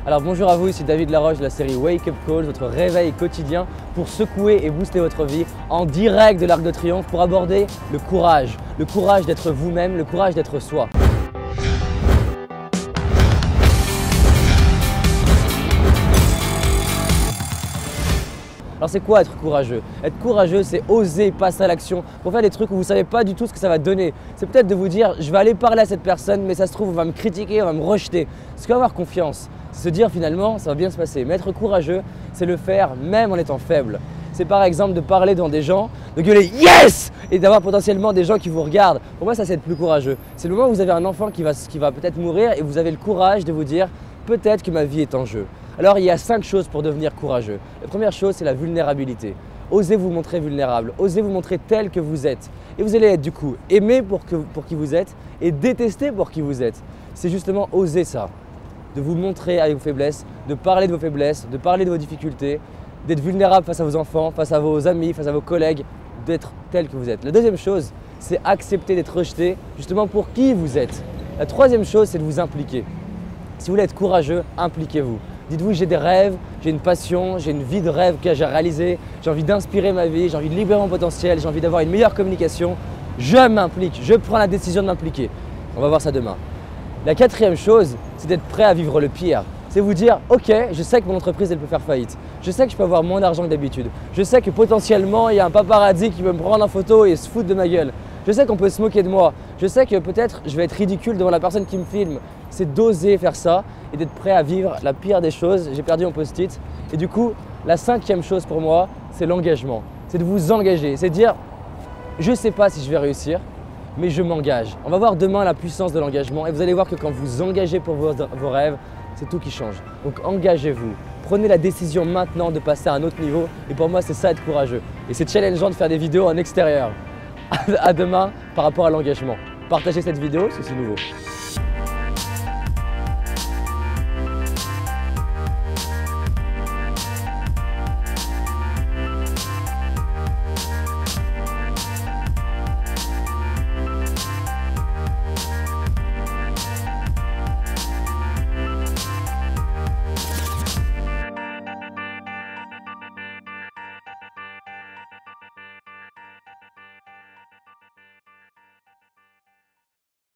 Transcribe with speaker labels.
Speaker 1: Alors bonjour à vous, ici David Laroche de la série Wake Up Call, votre réveil quotidien pour secouer et booster votre vie en direct de l'Arc de Triomphe pour aborder le courage d'être vous-même, le courage d'être soi. Alors c'est quoi être courageux? Être courageux, c'est oser passer à l'action pour faire des trucs où vous ne savez pas du tout ce que ça va donner. C'est peut-être de vous dire, je vais aller parler à cette personne, mais ça se trouve, on va me critiquer, on va me rejeter. C'est qu'avoir confiance, c'est se dire finalement, ça va bien se passer. Mais être courageux, c'est le faire même en étant faible. C'est par exemple de parler devant des gens, de gueuler « Yes !» et d'avoir potentiellement des gens qui vous regardent. Pour moi, ça c'est être plus courageux. C'est le moment où vous avez un enfant qui va peut-être mourir et vous avez le courage de vous dire « Peut-être que ma vie est en jeu ». Alors il y a 5 choses pour devenir courageux. La première chose, c'est la vulnérabilité. Osez vous montrer vulnérable, osez vous montrer tel que vous êtes. Et vous allez être du coup aimé pour qui vous êtes et détesté pour qui vous êtes. C'est justement oser ça, de vous montrer avec vos faiblesses, de parler de vos faiblesses, de parler de vos difficultés, d'être vulnérable face à vos enfants, face à vos amis, face à vos collègues, d'être tel que vous êtes. La deuxième chose, c'est accepter d'être rejeté justement pour qui vous êtes. La troisième chose, c'est de vous impliquer. Si vous voulez être courageux, impliquez-vous. Dites-vous, j'ai des rêves, j'ai une passion, j'ai une vie de rêve que j'ai réalisée, j'ai envie d'inspirer ma vie, j'ai envie de libérer mon potentiel, j'ai envie d'avoir une meilleure communication. Je m'implique, je prends la décision de m'impliquer. On va voir ça demain. La quatrième chose, c'est d'être prêt à vivre le pire. C'est vous dire, ok, je sais que mon entreprise elle peut faire faillite, je sais que je peux avoir moins d'argent que d'habitude, je sais que potentiellement il y a un paparazzi qui veut me prendre en photo et se foutre de ma gueule, je sais qu'on peut se moquer de moi, je sais que peut-être je vais être ridicule devant la personne qui me filme. C'est d'oser faire ça et d'être prêt à vivre la pire des choses. J'ai perdu mon post-it et du coup, la cinquième chose pour moi, c'est l'engagement. C'est de vous engager, c'est de dire, je ne sais pas si je vais réussir, mais je m'engage. On va voir demain la puissance de l'engagement et vous allez voir que quand vous engagez pour vos rêves, c'est tout qui change. Donc engagez-vous, prenez la décision maintenant de passer à un autre niveau et pour moi c'est ça être courageux. Et c'est challengeant de faire des vidéos en extérieur. À demain par rapport à l'engagement. Partagez cette vidéo si c'est nouveau.